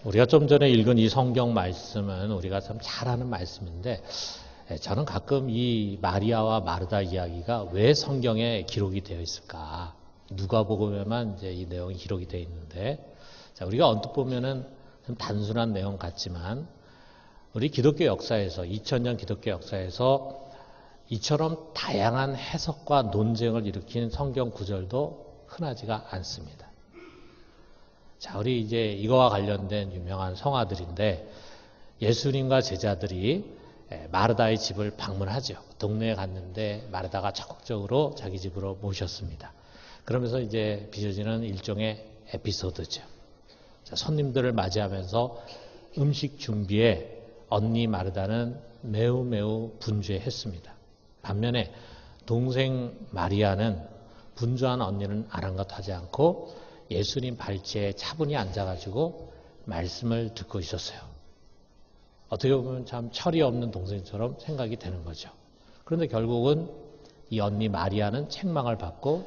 우리가 좀 전에 읽은 이 성경 말씀은 우리가 참 잘 아는 말씀인데 저는 가끔 이 마리아와 마르다 이야기가 왜 성경에 기록이 되어 있을까? 누가복음에만 이제 이 내용이 기록이 되어 있는데, 자, 우리가 언뜻 보면은 좀 단순한 내용 같지만 우리 기독교 역사에서 2000년 기독교 역사에서 이처럼 다양한 해석과 논쟁을 일으킨 성경 구절도 흔하지가 않습니다. 자, 우리 이제 이거와 관련된 유명한 성화들인데 예수님과 제자들이 마르다의 집을 방문하죠. 동네에 갔는데 마르다가 적극적으로 자기 집으로 모셨습니다. 그러면서 이제 빚어지는 일종의 에피소드죠. 자, 손님들을 맞이하면서 음식 준비에 언니 마르다는 매우 분주했습니다. 반면에 동생 마리아는 분주한 언니는 아랑곳하지 않고 예수님 발치에 차분히 앉아가지고 말씀을 듣고 있었어요. 어떻게 보면 참 철이 없는 동생처럼 생각이 되는 거죠. 그런데 결국은 이 언니 마리아는 책망을 받고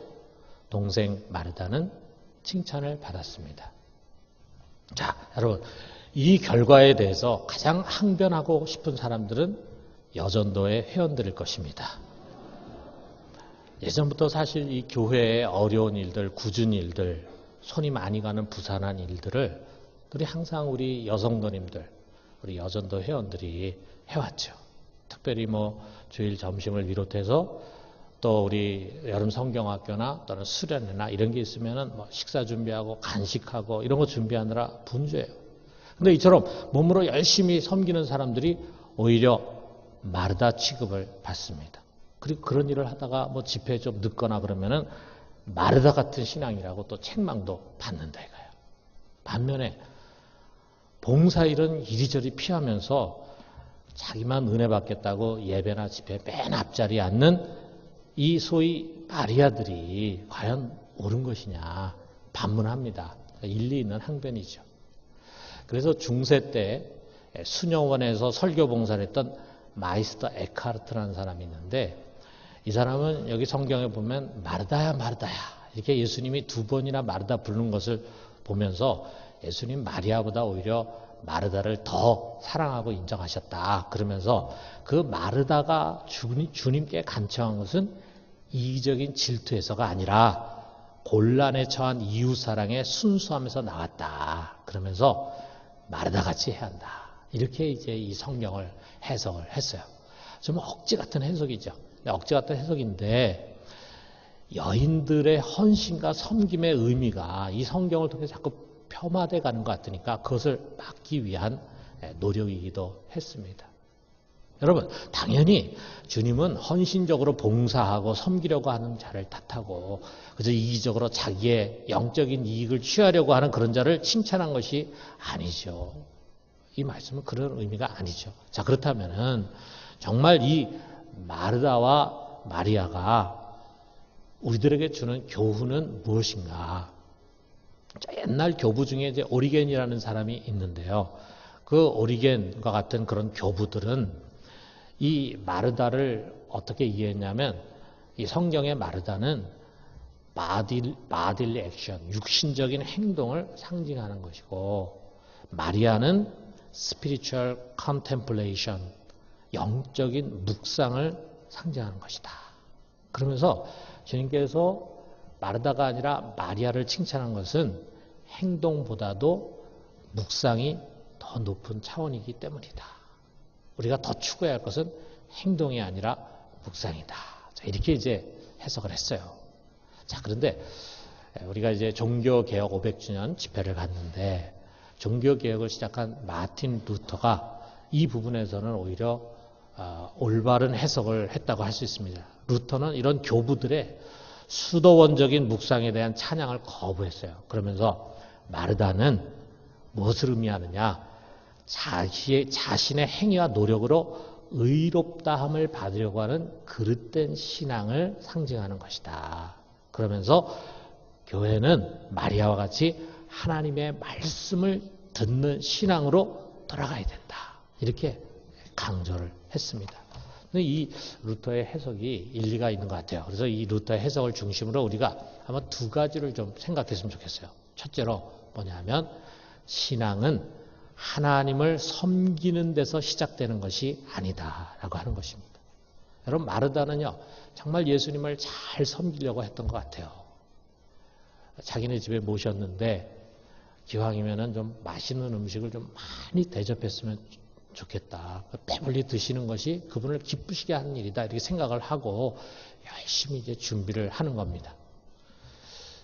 동생 마르다는 칭찬을 받았습니다. 자, 여러분, 이 결과에 대해서 가장 항변하고 싶은 사람들은 여전도의 회원들일 것입니다. 예전부터 사실 이 교회의 어려운 일들, 굳은 일들, 손이 많이 가는 부산한 일들을 항상 우리 여성도님들, 우리 여전도 회원들이 해왔죠. 특별히 뭐 주일 점심을 비롯해서 또 우리 여름 성경학교나 또는 수련회나 이런 게 있으면은 뭐 식사 준비하고 간식하고 이런 거 준비하느라 분주해요. 근데 이처럼 몸으로 열심히 섬기는 사람들이 오히려 마르다 취급을 받습니다. 그리고 그런 일을 하다가 뭐 집회에 좀 늦거나 그러면은 마르다 같은 신앙이라고 또 책망도 받는다 이거예요. 반면에 봉사일은 이리저리 피하면서 자기만 은혜 받겠다고 예배나 집회 맨 앞자리에 앉는 이 소위 마리아들이 과연 옳은 것이냐 반문합니다. 일리 있는 항변이죠. 그래서 중세 때 수녀원에서 설교 봉사를 했던 마이스터 에카르트라는 사람이 있는데 이 사람은 여기 성경에 보면 마르다야 마르다야 이렇게 예수님이 2번이나 마르다 부르는 것을 보면서 예수님 마리아보다 오히려 마르다를 더 사랑하고 인정하셨다. 그러면서 그 마르다가 주님께 간청한 것은 이기적인 질투에서가 아니라 곤란에 처한 이웃사랑의 순수함에서 나왔다. 그러면서 마르다같이 해야 한다. 이렇게 이제 이 성경을 해석을 했어요. 좀 억지 같은 해석이죠. 억지 같은 해석인데 여인들의 헌신과 섬김의 의미가 이 성경을 통해 자꾸 폄하돼 가는 것 같으니까 그것을 막기 위한 노력이기도 했습니다. 여러분, 당연히 주님은 헌신적으로 봉사하고 섬기려고 하는 자를 탓하고 그저 이기적으로 자기의 영적인 이익을 취하려고 하는 그런 자를 칭찬한 것이 아니죠. 이 말씀은 그런 의미가 아니죠. 자, 그렇다면은 정말 이 마르다와 마리아가 우리들에게 주는 교훈은 무엇인가? 옛날 교부 중에 이제 오리겐이라는 사람이 있는데요. 그 오리겐과 같은 그런 교부들은 이 마르다를 어떻게 이해했냐면 이 성경의 마르다는 바딜리 액션, 육신적인 행동을 상징하는 것이고 마리아는 spiritual contemplation, 영적인 묵상을 상징하는 것이다. 그러면서 주님께서 마르다가 아니라 마리아를 칭찬한 것은 행동보다도 묵상이 더 높은 차원이기 때문이다. 우리가 더 추구해야 할 것은 행동이 아니라 묵상이다. 자, 이렇게 이제 해석을 했어요. 자, 그런데 우리가 이제 종교개혁 500주년 집회를 갔는데 종교개혁을 시작한 마틴 루터가 이 부분에서는 오히려 올바른 해석을 했다고 할 수 있습니다. 루터는 이런 교부들의 수도원적인 묵상에 대한 찬양을 거부했어요. 그러면서 마르다는 무엇을 의미하느냐? 자신의 행위와 노력으로 의롭다함을 받으려고 하는 그릇된 신앙을 상징하는 것이다. 그러면서 교회는 마리아와 같이 하나님의 말씀을 듣는 신앙으로 돌아가야 된다. 이렇게 강조를 했습니다. 이 루터의 해석이 일리가 있는 것 같아요. 그래서 이 루터의 해석을 중심으로 우리가 아마 2가지를 좀 생각했으면 좋겠어요. 첫째로 뭐냐면 신앙은 하나님을 섬기는 데서 시작되는 것이 아니다라고 하는 것입니다. 여러분, 마르다는요, 정말 예수님을 잘 섬기려고 했던 것 같아요. 자기네 집에 모셨는데 기왕이면은 좀 맛있는 음식을 좀 많이 대접했으면 좋겠다. 배불리 드시는 것이 그분을 기쁘시게 하는 일이다. 이렇게 생각을 하고 열심히 이제 준비를 하는 겁니다.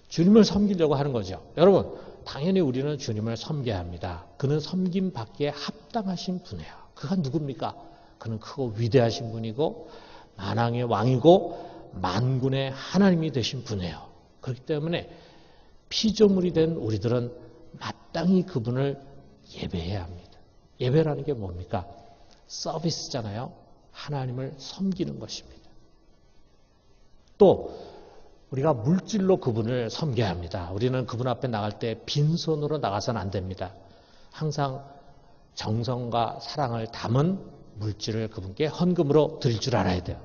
주님을 섬기려고 하는 거죠. 여러분, 당연히 우리는 주님을 섬겨야 합니다. 그는 섬김 받기에 합당하신 분이에요. 그가 누굽니까? 그는 크고 위대하신 분이고 만왕의 왕이고 만군의 하나님이 되신 분이에요. 그렇기 때문에 피조물이 된 우리들은 마땅히 그분을 예배해야 합니다. 예배라는 게 뭡니까? 서비스잖아요. 하나님을 섬기는 것입니다. 또 우리가 물질로 그분을 섬겨야 합니다. 우리는 그분 앞에 나갈 때 빈손으로 나가서는 안 됩니다. 항상 정성과 사랑을 담은 물질을 그분께 헌금으로 드릴 줄 알아야 돼요.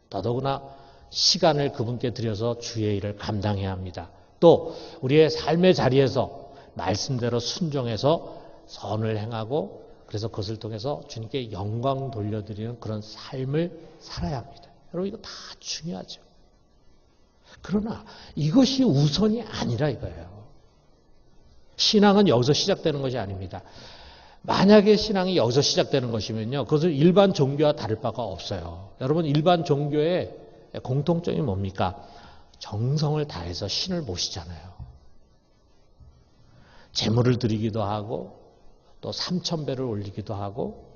더더구나 시간을 그분께 드려서 주의 일을 감당해야 합니다. 또 우리의 삶의 자리에서 말씀대로 순종해서 선을 행하고 그래서 그것을 통해서 주님께 영광 돌려드리는 그런 삶을 살아야 합니다. 여러분, 이거 다 중요하죠. 그러나 이것이 우선이 아니라 이거예요. 신앙은 여기서 시작되는 것이 아닙니다. 만약에 신앙이 여기서 시작되는 것이면요, 그것은 일반 종교와 다를 바가 없어요. 여러분, 일반 종교의 공통점이 뭡니까? 정성을 다해서 신을 모시잖아요. 제물을 드리기도 하고 또 3,000배를 올리기도 하고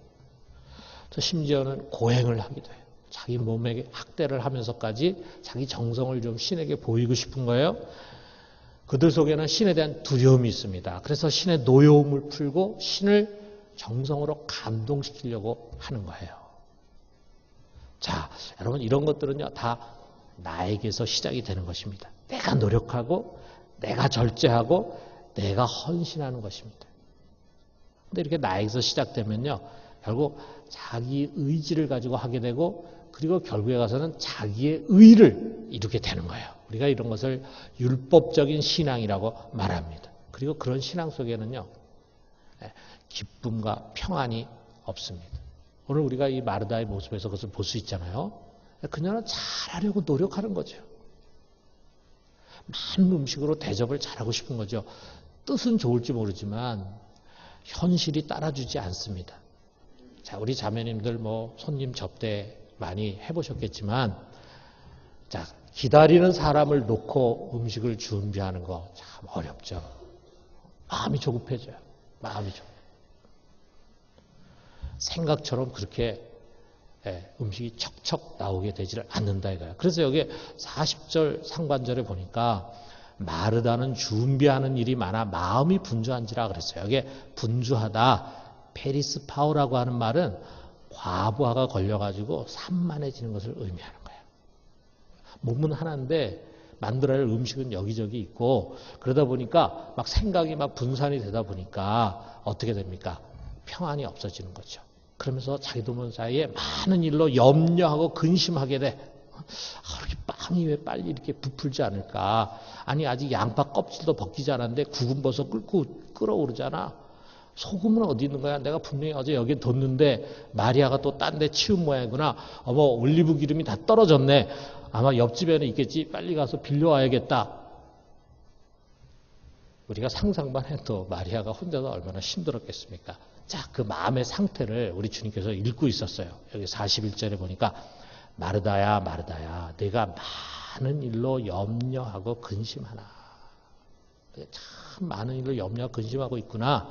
또 심지어는 고행을 하기도 해요. 자기 몸에게 학대를 하면서까지 자기 정성을 좀 신에게 보이고 싶은 거예요. 그들 속에는 신에 대한 두려움이 있습니다. 그래서 신의 노여움을 풀고 신을 정성으로 감동시키려고 하는 거예요. 자, 여러분, 이런 것들은요, 다 나에게서 시작이 되는 것입니다. 내가 노력하고 내가 절제하고 내가 헌신하는 것입니다. 근데 이렇게 나에게서 시작되면요, 결국 자기 의지를 가지고 하게 되고 그리고 결국에 가서는 자기의 의를 이루게 되는 거예요. 우리가 이런 것을 율법적인 신앙이라고 말합니다. 그리고 그런 신앙 속에는요, 기쁨과 평안이 없습니다. 오늘 우리가 이 마르다의 모습에서 그것을 볼 수 있잖아요. 그녀는 잘하려고 노력하는 거죠. 많은 음식으로 대접을 잘하고 싶은 거죠. 뜻은 좋을지 모르지만 현실이 따라주지 않습니다. 자, 우리 자매님들 손님 접대 많이 해보셨겠지만, 자, 기다리는 사람을 놓고 음식을 준비하는 거 참 어렵죠. 마음이 조급해져요. 마음이 조급. 생각처럼 그렇게 음식이 척척 나오게 되지를 않는다 이거예요. 그래서 여기 40절 상반절에 보니까 마르다는 준비하는 일이 많아 마음이 분주한지라 그랬어요. 여기에 분주하다, 페리스 파우라고 하는 말은 과부하가 걸려가지고 산만해지는 것을 의미하는 거예요. 몸은 하나인데 만들어야 할 음식은 여기저기 있고 그러다 보니까 막 생각이 막 분산이 되다 보니까 어떻게 됩니까? 평안이 없어지는 거죠. 그러면서 자기도 모르는 사이에 많은 일로 염려하고 근심하게 돼. 이렇게 빵이 왜 빨리 이렇게 부풀지 않을까? 아니, 아직 양파 껍질도 벗기지 않았는데 구근버섯 끓어오르잖아. 소금은 어디 있는 거야? 내가 분명히 어제 여기 뒀는데 마리아가 또 딴 데 치운 모양이구나. 어머, 올리브 기름이 다 떨어졌네. 아마 옆집에는 있겠지. 빨리 가서 빌려와야겠다. 우리가 상상만 해도 마리아가 혼자서 얼마나 힘들었겠습니까? 자, 그 마음의 상태를 우리 주님께서 읽고 있었어요. 여기 41절에 보니까 마르다야, 마르다야, 내가 많은 일로 염려하고 근심하나. 참 많은 일로 염려하고 근심하고 있구나.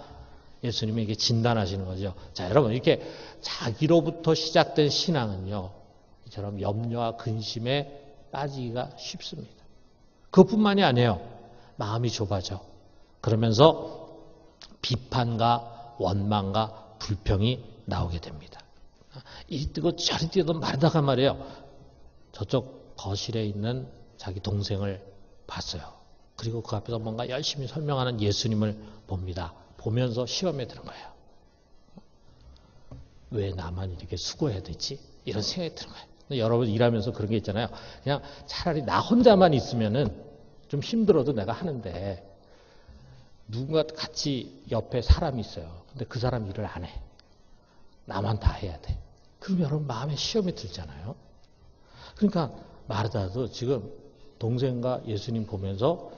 예수님이 이게 진단하시는 거죠. 자, 여러분, 이렇게 자기로부터 시작된 신앙은요, 이처럼 염려와 근심에 빠지기가 쉽습니다. 그것뿐만이 아니에요. 마음이 좁아져. 그러면서 비판과 원망과 불평이 나오게 됩니다. 이리 뛰고 저리 뛰던 마르다가 말이에요. 저쪽 거실에 있는 자기 동생을 봤어요. 그리고 그 앞에서 뭔가 열심히 설명하는 예수님을 봅니다. 보면서 시험에 드는 거예요. 왜 나만 이렇게 수고해야 되지? 이런 생각이 드는 거예요. 여러분 일하면서 그런 게 있잖아요. 그냥 차라리 나 혼자만 있으면은 좀 힘들어도 내가 하는데 누군가 같이 옆에 사람이 있어요. 근데 그 사람 일을 안 해. 나만 다 해야 돼. 그럼 여러분 마음에 시험이 들잖아요. 그러니까 마르다도 지금 동생과 예수님 보면서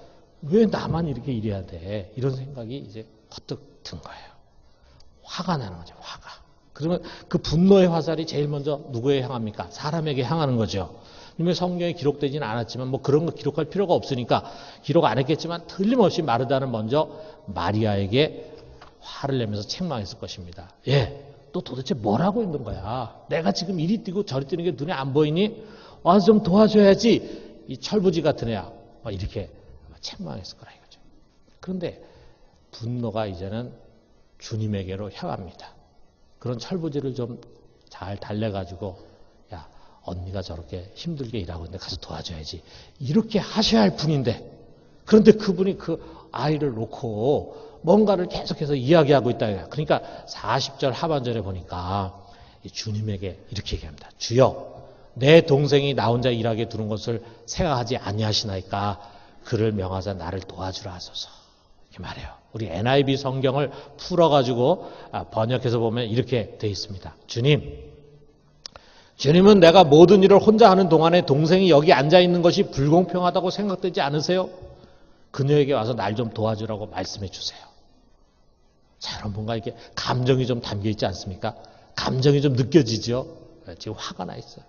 왜 나만 이렇게 일해야 돼? 이런 생각이 이제 퍼뜩 든 거예요. 화가 나는 거죠. 화가. 그러면 그 분노의 화살이 제일 먼저 누구에 향합니까? 사람에게 향하는 거죠. 이미 성경에 기록되지는 않았지만 뭐 그런 거 기록할 필요가 없으니까 기록 안 했겠지만 틀림없이 마르다는 먼저 마리아에게 화를 내면서 책망했을 것입니다. 예, 또 도대체 뭘 하고 있는 거야? 내가 지금 이리 뛰고 저리 뛰는 게 눈에 안 보이니? 와서 좀 도와줘야지. 이 철부지 같은 애야. 이렇게 책망했을 거라 이거죠. 그런데 분노가 이제는 주님에게로 향합니다. 그런 철부지를 좀 잘 달래가지고 야, 언니가 저렇게 힘들게 일하고 있는데 가서 도와줘야지. 이렇게 하셔야 할 분인데 그런데 그분이 그 아이를 놓고 뭔가를 계속해서 이야기하고 있다. 그러니까 40절 하반절에 보니까 주님에게 이렇게 얘기합니다. 주여, 내 동생이 나 혼자 일하게 두는 것을 생각하지 아니하시나이까 그를 명하사 나를 도와주라 하소서. 이렇게 말해요. 우리 NIV 성경을 풀어가지고 번역해서 보면 이렇게 되어 있습니다. 주님은 내가 모든 일을 혼자 하는 동안에 동생이 여기 앉아 있는 것이 불공평하다고 생각되지 않으세요? 그녀에게 와서 날 좀 도와주라고 말씀해 주세요. 자, 여러분 뭔가 이렇게 감정이 좀 담겨 있지 않습니까? 감정이 좀 느껴지죠? 지금 화가 나 있어요.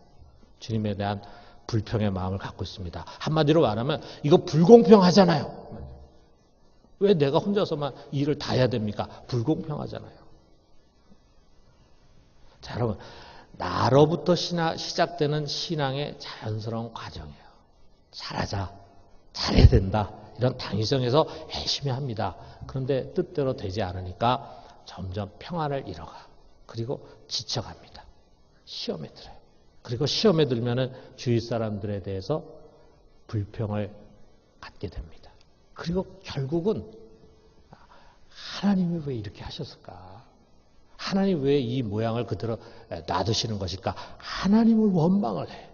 주님에 대한 불평의 마음을 갖고 있습니다. 한마디로 말하면 이거 불공평하잖아요. 왜 내가 혼자서만 일을 다 해야 됩니까? 불공평하잖아요. 자, 여러분 나로부터 시작되는 신앙의 자연스러운 과정이에요. 잘하자, 잘해야 된다. 이런 당위성에서 열심히 합니다. 그런데 뜻대로 되지 않으니까 점점 평안을 잃어가. 그리고 지쳐갑니다. 시험에 들어요. 그리고 시험에 들면은 주위 사람들에 대해서 불평을 갖게 됩니다. 그리고 결국은 하나님이 왜 이렇게 하셨을까? 하나님 왜 이 모양을 그대로 놔두시는 것일까? 하나님을 원망을 해.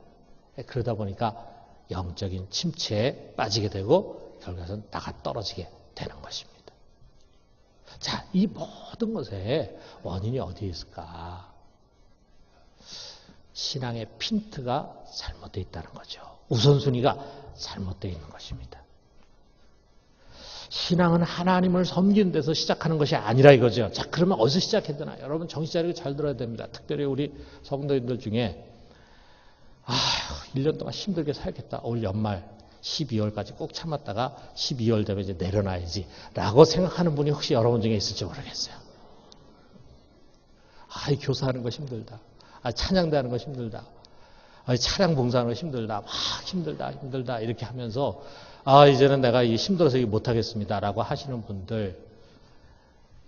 그러다 보니까 영적인 침체에 빠지게 되고 결국에는 나가 떨어지게 되는 것입니다. 자, 이 모든 것에 원인이 어디에 있을까? 신앙의 핀트가 잘못되어 있다는 거죠. 우선순위가 잘못되어 있는 것입니다. 신앙은 하나님을 섬기는 데서 시작하는 것이 아니라 이거죠. 자, 그러면 어디서 시작해야 되나? 여러분 정신 차리고 잘 들어야 됩니다. 특별히 우리 성도님들 중에 1년 동안 힘들게 살겠다. 올 연말 12월까지 꼭 참았다가 12월 되면 이제 내려놔야지 라고 생각하는 분이 혹시 여러분 중에 있을지 모르겠어요. 이 교사하는 거 힘들다. 찬양대 하는 거 힘들다. 차량 봉사하는 거 힘들다. 막 힘들다 이렇게 하면서 이제는 내가 힘들어서 못하겠습니다 라고 하시는 분들,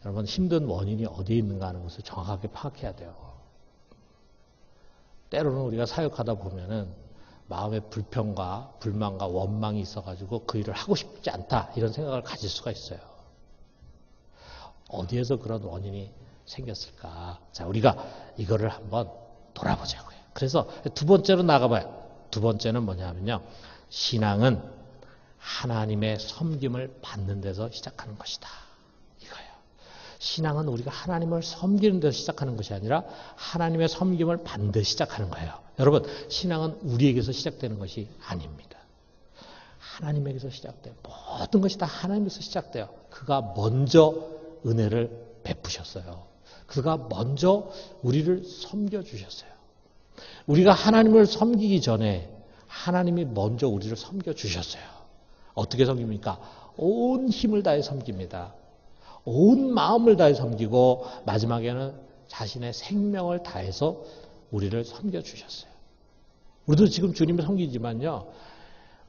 여러분 힘든 원인이 어디에 있는가 하는 것을 정확하게 파악해야 돼요. 때로는 우리가 사역하다 보면은 마음에 불평과 불만과 원망이 있어가지고 그 일을 하고 싶지 않다 이런 생각을 가질 수가 있어요. 어디에서 그런 원인이 생겼을까? 자, 우리가 이거를 한번 돌아보자고요. 그래서 두 번째로 나가봐요. 두 번째는 뭐냐면요. 신앙은 하나님의 섬김을 받는 데서 시작하는 것이다. 이거예요. 신앙은 우리가 하나님을 섬기는 데서 시작하는 것이 아니라 하나님의 섬김을 받는 데서 시작하는 거예요. 여러분, 신앙은 우리에게서 시작되는 것이 아닙니다. 하나님에게서 시작돼요. 모든 것이 다 하나님에서 시작돼요. 그가 먼저 은혜를 베푸셨어요. 그가 먼저 우리를 섬겨주셨어요. 우리가 하나님을 섬기기 전에 하나님이 먼저 우리를 섬겨주셨어요. 어떻게 섬깁니까? 온 힘을 다해 섬깁니다. 온 마음을 다해 섬기고 마지막에는 자신의 생명을 다해서 우리를 섬겨주셨어요. 우리도 지금 주님을 섬기지만요.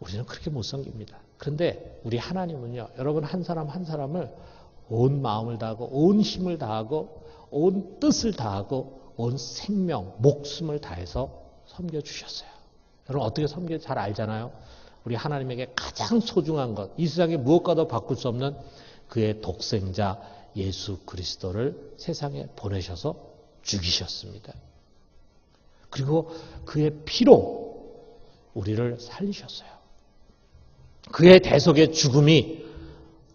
우리는 그렇게 못 섬깁니다. 그런데 우리 하나님은요. 여러분 한 사람 한 사람을 온 마음을 다하고 온 힘을 다하고 온 뜻을 다하고 온 생명, 목숨을 다해서 섬겨주셨어요. 여러분 어떻게 섬겨 잘 알잖아요. 우리 하나님에게 가장 소중한 것, 이 세상에 무엇과도 바꿀 수 없는 그의 독생자 예수 그리스도를 세상에 보내셔서 죽이셨습니다. 그리고 그의 피로 우리를 살리셨어요. 그의 대속의 죽음이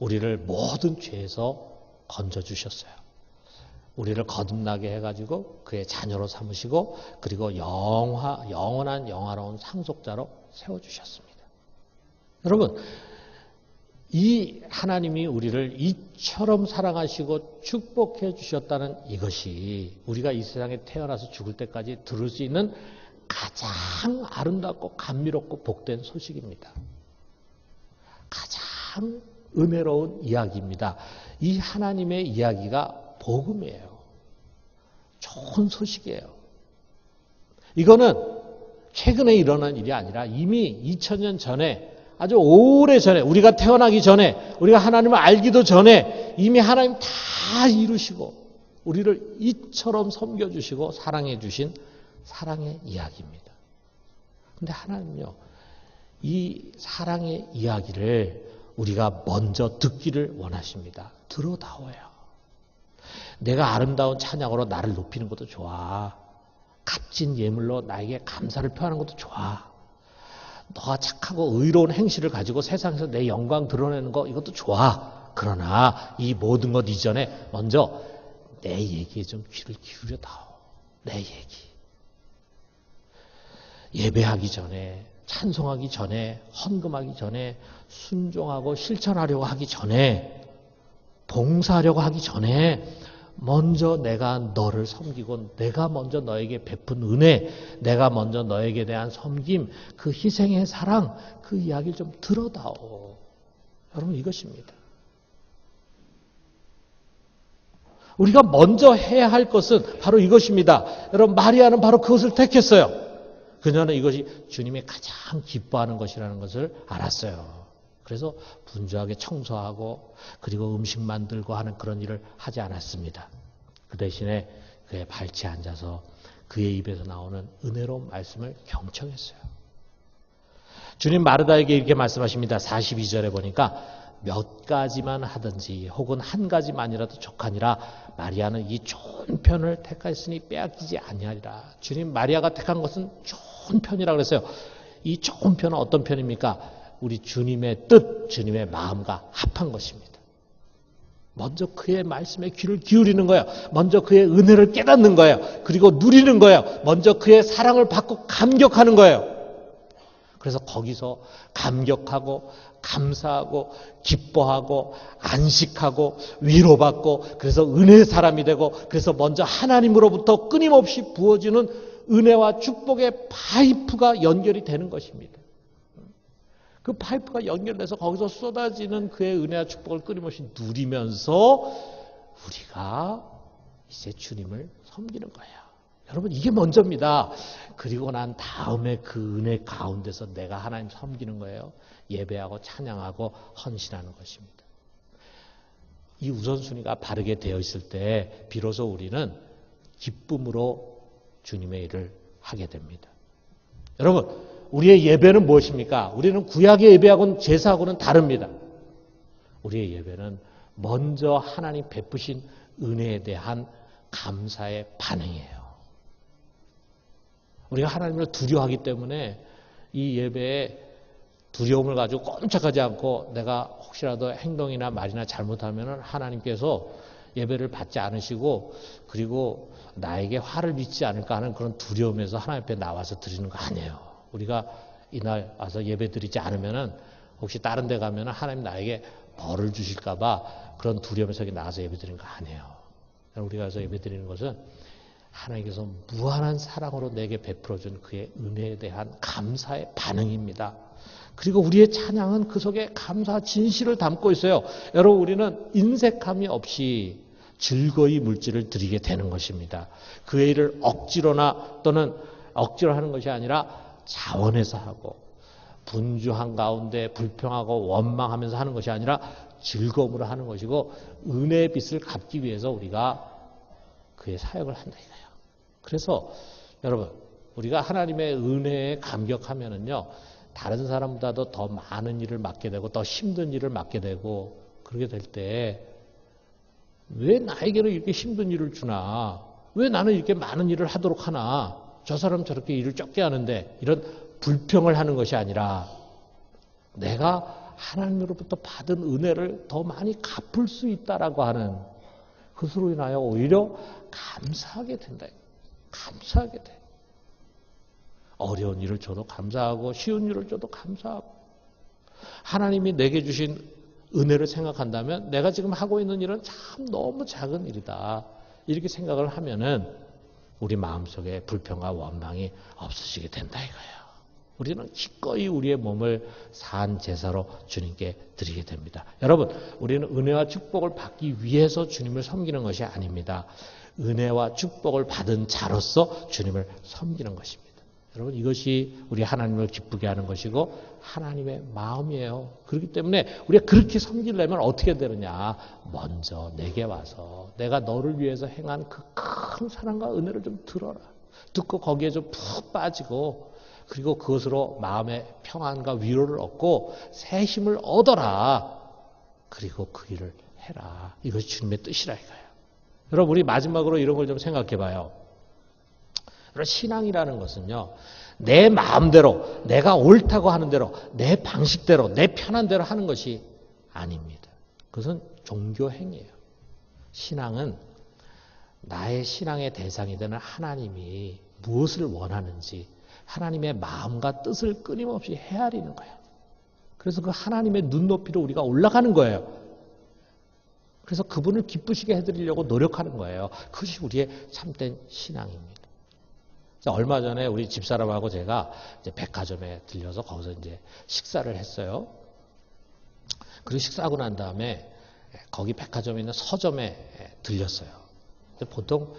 우리를 모든 죄에서 건져주셨어요. 우리를 거듭나게 해가지고 그의 자녀로 삼으시고 그리고 영원한 영화로운 상속자로 세워주셨습니다. 여러분, 이 하나님이 우리를 이처럼 사랑하시고 축복해 주셨다는 이것이 우리가 이 세상에 태어나서 죽을 때까지 들을 수 있는 가장 아름답고 감미롭고 복된 소식입니다. 가장 은혜로운 이야기입니다. 이 하나님의 이야기가 복음이에요. 좋은 소식이에요. 이거는 최근에 일어난 일이 아니라 이미 2000년 전에 아주 오래전에 우리가 태어나기 전에 우리가 하나님을 알기도 전에 이미 하나님 다 이루시고 우리를 이처럼 섬겨주시고 사랑해 주신 사랑의 이야기입니다. 그런데 하나님은요, 이 사랑의 이야기를 우리가 먼저 듣기를 원하십니다. 들어다오요. 내가 아름다운 찬양으로 나를 높이는 것도 좋아. 값진 예물로 나에게 감사를 표하는 것도 좋아. 너가 착하고 의로운 행실을 가지고 세상에서 내 영광 드러내는 거 이것도 좋아. 그러나 이 모든 것 이전에 먼저 내 얘기에 좀 귀를 기울여다오. 내 얘기. 예배하기 전에, 찬송하기 전에, 헌금하기 전에, 순종하고 실천하려고 하기 전에, 봉사하려고 하기 전에 먼저 내가 너를 섬기고 내가 먼저 너에게 베푼 은혜, 내가 먼저 너에게 대한 섬김, 그 희생의 사랑, 그 이야기를 좀 들어다오. 여러분, 이것입니다. 우리가 먼저 해야 할 것은 바로 이것입니다. 여러분, 마리아는 바로 그것을 택했어요. 그녀는 이것이 주님이 가장 기뻐하는 것이라는 것을 알았어요. 그래서 분주하게 청소하고 그리고 음식 만들고 하는 그런 일을 하지 않았습니다. 그 대신에 그의 발치에 앉아서 그의 입에서 나오는 은혜로운 말씀을 경청했어요. 주님 마르다에게 이렇게 말씀하십니다. 42절에 보니까 몇 가지만 하든지 혹은 한 가지만이라도 족하니라. 마리아는 이 좋은 편을 택하였으니 빼앗기지 아니하리라. 주님 마리아가 택한 것은 좋은 편이라고 그랬어요. 이 좋은 편은 어떤 편입니까? 우리 주님의 뜻, 주님의 마음과 합한 것입니다. 먼저 그의 말씀에 귀를 기울이는 거예요. 먼저 그의 은혜를 깨닫는 거예요. 그리고 누리는 거예요. 먼저 그의 사랑을 받고 감격하는 거예요. 그래서 거기서 감격하고 감사하고 기뻐하고 안식하고 위로받고 그래서 은혜의 사람이 되고 그래서 먼저 하나님으로부터 끊임없이 부어지는 은혜와 축복의 파이프가 연결이 되는 것입니다. 그 파이프가 연결돼서 거기서 쏟아지는 그의 은혜와 축복을 끊임없이 누리면서 우리가 이제 주님을 섬기는 거예요. 여러분, 이게 먼저입니다. 그리고 난 다음에 그 은혜 가운데서 내가 하나님 섬기는 거예요. 예배하고 찬양하고 헌신하는 것입니다. 이 우선순위가 바르게 되어 있을 때 비로소 우리는 기쁨으로 주님의 일을 하게 됩니다. 여러분, 우리의 예배는 무엇입니까? 우리는 구약의 예배하고는 제사하고는 다릅니다. 우리의 예배는 먼저 하나님 베푸신 은혜에 대한 감사의 반응이에요. 우리가 하나님을 두려워하기 때문에 이 예배에 두려움을 가지고 꼼짝하지 않고 내가 혹시라도 행동이나 말이나 잘못하면 하나님께서 예배를 받지 않으시고 그리고 나에게 화를 빚지 않을까 하는 그런 두려움에서 하나님 앞에 나와서 드리는 거 아니에요. 우리가 이날 와서 예배 드리지 않으면은 혹시 다른 데 가면은 하나님 나에게 벌을 주실까봐 그런 두려움에서 나와서 예배 드리는 거 아니에요. 우리가 와서 예배 드리는 것은 하나님께서 무한한 사랑으로 내게 베풀어준 그의 은혜에 대한 감사의 반응입니다. 그리고 우리의 찬양은 그 속에 감사 진실을 담고 있어요. 여러분, 우리는 인색함이 없이 즐거이 물질을 드리게 되는 것입니다. 그의 일을 억지로나 또는 억지로 하는 것이 아니라 자원해서 하고 분주한 가운데 불평하고 원망하면서 하는 것이 아니라 즐거움으로 하는 것이고 은혜의 빚을 갚기 위해서 우리가 그의 사역을 한다 이거예요. 그래서 여러분, 우리가 하나님의 은혜에 감격하면은요, 다른 사람보다도 더 많은 일을 맡게 되고 더 힘든 일을 맡게 되고 그렇게 될 때 왜 나에게는 이렇게 힘든 일을 주나? 왜 나는 이렇게 많은 일을 하도록 하나? 저 사람 저렇게 일을 적게 하는데 이런 불평을 하는 것이 아니라 내가 하나님으로부터 받은 은혜를 더 많이 갚을 수 있다라고 하는 그것으로 인하여 오히려 감사하게 된다. 감사하게 돼. 어려운 일을 줘도 감사하고 쉬운 일을 줘도 감사하고 하나님이 내게 주신 은혜를 생각한다면 내가 지금 하고 있는 일은 참 너무 작은 일이다. 이렇게 생각을 하면은 우리 마음속에 불평과 원망이 없어지게 된다 이거예요. 우리는 기꺼이 우리의 몸을 산 제사로 주님께 드리게 됩니다. 여러분, 우리는 은혜와 축복을 받기 위해서 주님을 섬기는 것이 아닙니다. 은혜와 축복을 받은 자로서 주님을 섬기는 것입니다. 여러분, 이것이 우리 하나님을 기쁘게 하는 것이고 하나님의 마음이에요. 그렇기 때문에 우리가 그렇게 섬기려면 어떻게 되느냐. 먼저 내게 와서 내가 너를 위해서 행한 그 큰 사랑과 은혜를 좀 들어라. 듣고 거기에 좀 푹 빠지고 그리고 그것으로 마음의 평안과 위로를 얻고 새 힘을 얻어라. 그리고 그 일을 해라. 이것이 주님의 뜻이라 이거예요. 여러분, 우리 마지막으로 이런 걸 좀 생각해 봐요. 신앙이라는 것은요, 내 마음대로, 내가 옳다고 하는 대로, 내 방식대로, 내 편한 대로 하는 것이 아닙니다. 그것은 종교 행위예요. 신앙은 나의 신앙의 대상이 되는 하나님이 무엇을 원하는지 하나님의 마음과 뜻을 끊임없이 헤아리는 거예요. 그래서 그 하나님의 눈높이로 우리가 올라가는 거예요. 그래서 그분을 기쁘시게 해드리려고 노력하는 거예요. 그것이 우리의 참된 신앙입니다. 얼마 전에 우리 집사람하고 제가 이제 백화점에 들려서 거기서 이제 식사를 했어요. 그리고 식사하고 난 다음에 거기 백화점에 있는 서점에 들렸어요. 근데 보통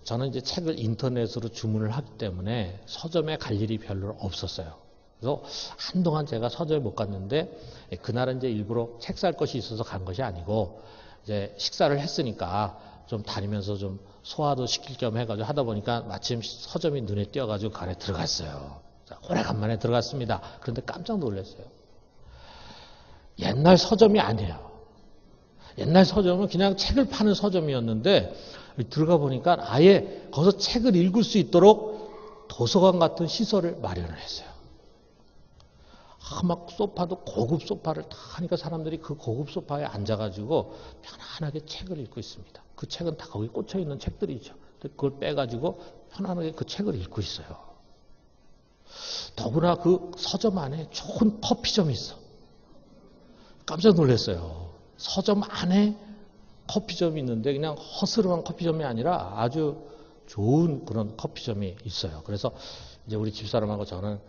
저는 이제 책을 인터넷으로 주문을 하기 때문에 서점에 갈 일이 별로 없었어요. 그래서 한동안 제가 서점에 못 갔는데 그날은 이제 일부러 책 살 것이 있어서 간 것이 아니고 이제 식사를 했으니까 좀 다니면서 좀 소화도 시킬 겸 해가지고 하다 보니까 마침 서점이 눈에 띄어가지고 그 안에 들어갔어요. 오래간만에 들어갔습니다. 그런데 깜짝 놀랐어요. 옛날 서점이 아니에요. 옛날 서점은 그냥 책을 파는 서점이었는데 들어가 보니까 아예 거기서 책을 읽을 수 있도록 도서관 같은 시설을 마련을 했어요. 막 소파도 고급 소파를 다 하니까 사람들이 그 고급 소파에 앉아가지고 편안하게 책을 읽고 있습니다. 그 책은 다 거기 꽂혀 있는 책들이죠. 그걸 빼가지고 편안하게 그 책을 읽고 있어요. 더구나 그 서점 안에 좋은 커피점이 있어. 깜짝 놀랐어요. 서점 안에 커피점이 있는데 그냥 허스름한 커피점이 아니라 아주 좋은 그런 커피점이 있어요. 그래서 이제 우리 집사람하고 저는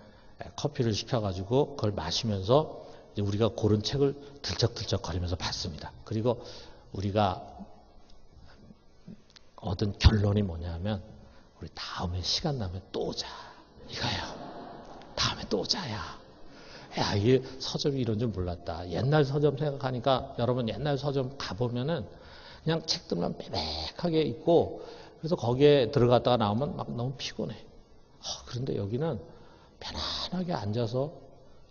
커피를 시켜가지고 그걸 마시면서 이제 우리가 고른 책을 들쩍들쩍 거리면서 봤습니다. 그리고 우리가 얻은 결론이 뭐냐면 우리 다음에 시간 나면 또 오자 이거예요. 다음에 또 오자야. 야, 이게 서점이 이런 줄 몰랐다. 옛날 서점 생각하니까 여러분 옛날 서점 가보면은 그냥 책들만 빼백하게 있고 그래서 거기에 들어갔다가 나오면 막 너무 피곤해. 그런데 여기는 편안하게 앉아서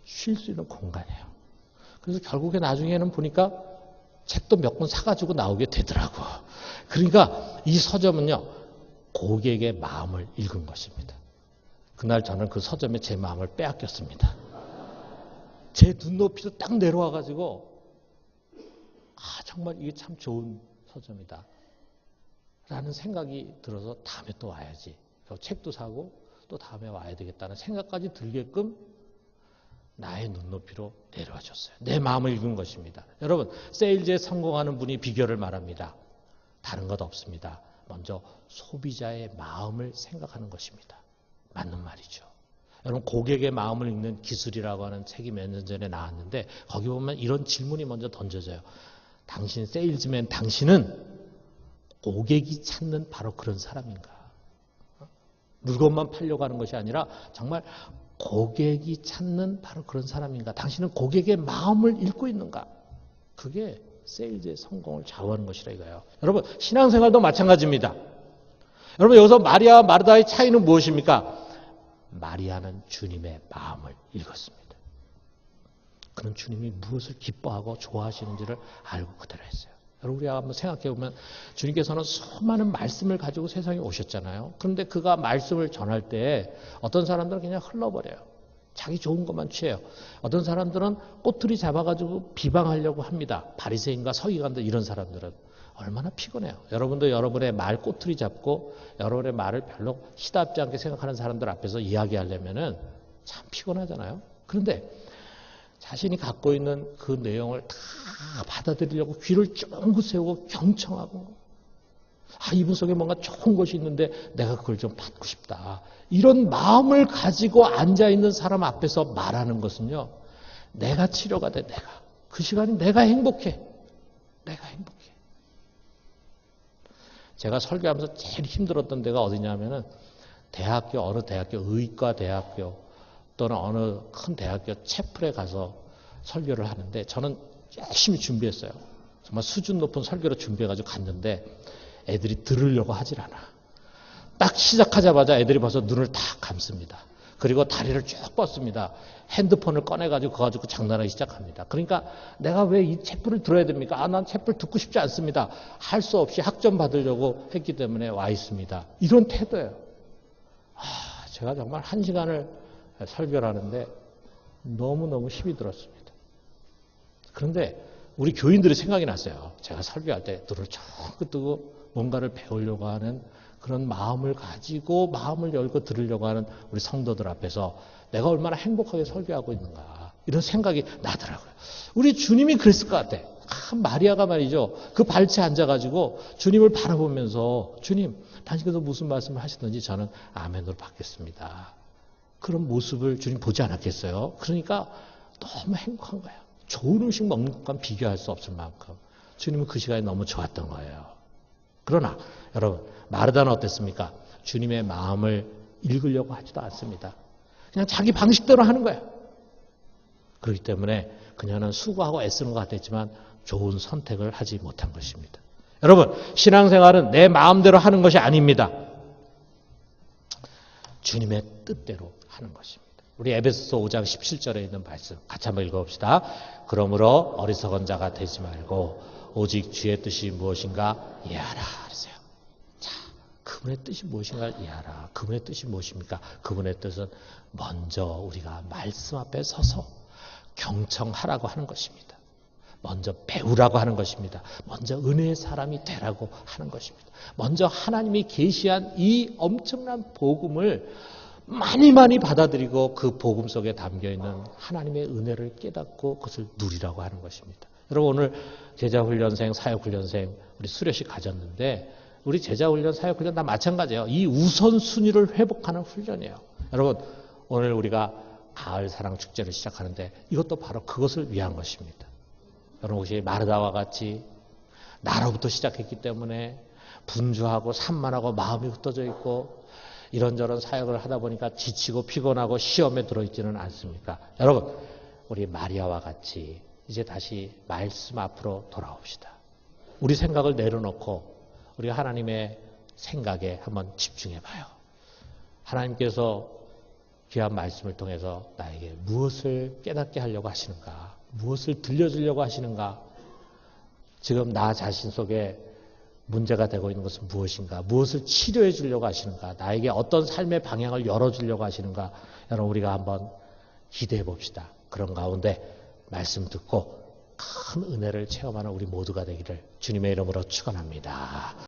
쉴 수 있는 공간이에요. 그래서 결국에 나중에는 보니까 책도 몇 권 사가지고 나오게 되더라고. 그러니까 이 서점은요, 고객의 마음을 읽은 것입니다. 그날 저는 그 서점에 제 마음을 빼앗겼습니다. 제 눈높이로 딱 내려와가지고, 정말 이게 참 좋은 서점이다. 라는 생각이 들어서 다음에 또 와야지. 책도 사고 또 다음에 와야 되겠다는 생각까지 들게끔 나의 눈높이로 내려와 줬어요. 내 마음을 읽은 것입니다. 여러분, 세일즈에 성공하는 분이 비결을 말합니다. 다른 것 없습니다. 먼저 소비자의 마음을 생각하는 것입니다. 맞는 말이죠. 여러분, 고객의 마음을 읽는 기술이라고 하는 책이 몇 년 전에 나왔는데 거기 보면 이런 질문이 먼저 던져져요. 당신 세일즈맨, 당신은 고객이 찾는 바로 그런 사람인가? 물건만 팔려고 하는 것이 아니라 정말 고객이 찾는 바로 그런 사람인가? 당신은 고객의 마음을 읽고 있는가? 그게 세일즈의 성공을 좌우하는 것이라 이거예요. 여러분, 신앙생활도 마찬가지입니다. 여러분, 여기서 마리아와 마르다의 차이는 무엇입니까? 마리아는 주님의 마음을 읽었습니다. 그는 주님이 무엇을 기뻐하고 좋아하시는지를 알고 그대로 했어요. 여러분, 우리가 한번 생각해 보면 주님께서는 수많은 말씀을 가지고 세상에 오셨잖아요. 그런데 그가 말씀을 전할 때 어떤 사람들은 그냥 흘러버려요. 자기 좋은 것만 취해요. 어떤 사람들은 꼬투리 잡아가지고 비방하려고 합니다. 바리새인과 서기관들 이런 사람들은 얼마나 피곤해요. 여러분도 여러분의 말 꼬투리 잡고 여러분의 말을 별로 시답지 않게 생각하는 사람들 앞에서 이야기하려면은 참 피곤하잖아요. 그런데 자신이 갖고 있는 그 내용을 다 받아들이려고 귀를 쫑긋 세우고 경청하고 이분 속에 뭔가 좋은 것이 있는데 내가 그걸 좀 받고 싶다. 이런 마음을 가지고 앉아있는 사람 앞에서 말하는 것은요. 내가 치료가 돼. 내가. 그 시간이 내가 행복해. 내가 행복해. 제가 설교하면서 제일 힘들었던 데가 어디냐면은 어느 대학교, 의과 대학교 또는 어느 큰 대학교 채플에 가서 설교를 하는데 저는 열심히 준비했어요. 정말 수준 높은 설교를 준비해가지고 갔는데 애들이 들으려고 하질 않아. 딱 시작하자마자 애들이 벌써 눈을 다 감습니다. 그리고 다리를 쭉 뻗습니다. 핸드폰을 꺼내가지고 그거 가지고 장난하기 시작합니다. 그러니까 내가 왜 이 채플을 들어야 됩니까? 난 채플 듣고 싶지 않습니다. 할 수 없이 학점 받으려고 했기 때문에 와 있습니다. 이런 태도예요. 제가 정말 1시간을 설교를 하는데 너무너무 힘이 들었습니다. 그런데 우리 교인들이 생각이 났어요. 제가 설교할 때 눈을 쭉 뜨고 뭔가를 배우려고 하는 그런 마음을 가지고 마음을 열고 들으려고 하는 우리 성도들 앞에서 내가 얼마나 행복하게 설교하고 있는가 이런 생각이 나더라고요. 우리 주님이 그랬을 것 같아. 마리아가 말이죠. 그 발치에 앉아가지고 주님을 바라보면서 주님 당신께서 무슨 말씀을 하시든지 저는 아멘으로 받겠습니다. 그런 모습을 주님 보지 않았겠어요? 그러니까 너무 행복한 거예요. 좋은 음식 먹는 것과 비교할 수 없을 만큼 주님은 그 시간이 너무 좋았던 거예요. 그러나 여러분 마르다는 어땠습니까? 주님의 마음을 읽으려고 하지도 않습니다. 그냥 자기 방식대로 하는 거예요. 그렇기 때문에 그녀는 수고하고 애쓰는 것 같았지만 좋은 선택을 하지 못한 것입니다. 여러분 신앙생활은 내 마음대로 하는 것이 아닙니다. 주님의 뜻대로 하는 것입니다. 우리 에베소서 5장 17절에 있는 말씀 같이 한번 읽어봅시다. 그러므로 어리석은 자가 되지 말고 오직 주의 뜻이 무엇인가 이해하라 그랬어요. 자, 그분의 뜻이 무엇인가 이해하라. 그분의 뜻이 무엇입니까? 그분의 뜻은 먼저 우리가 말씀 앞에 서서 경청하라고 하는 것입니다. 먼저 배우라고 하는 것입니다. 먼저 은혜의 사람이 되라고 하는 것입니다. 먼저 하나님이 계시한 이 엄청난 복음을 많이 받아들이고 그 복음 속에 담겨있는 하나님의 은혜를 깨닫고 그것을 누리라고 하는 것입니다. 여러분 오늘 제자훈련생, 사역훈련생 우리 수료식 가졌는데 우리 제자훈련, 사역훈련 다 마찬가지예요. 이 우선순위를 회복하는 훈련이에요. 여러분 오늘 우리가 가을 사랑 축제를 시작하는데 이것도 바로 그것을 위한 것입니다. 여러분 혹시 마르다와 같이 나로부터 시작했기 때문에 분주하고 산만하고 마음이 흩어져 있고 이런저런 사역을 하다 보니까 지치고 피곤하고 시험에 들어있지는 않습니까? 여러분 우리 마리아와 같이 이제 다시 말씀 앞으로 돌아옵시다. 우리 생각을 내려놓고 우리가 하나님의 생각에 한번 집중해 봐요. 하나님께서 귀한 말씀을 통해서 나에게 무엇을 깨닫게 하려고 하시는가? 무엇을 들려주려고 하시는가? 지금 나 자신 속에 문제가 되고 있는 것은 무엇인가? 무엇을 치료해 주려고 하시는가? 나에게 어떤 삶의 방향을 열어주려고 하시는가? 여러분 우리가 한번 기대해 봅시다. 그런 가운데 말씀 듣고 큰 은혜를 체험하는 우리 모두가 되기를 주님의 이름으로 축원합니다.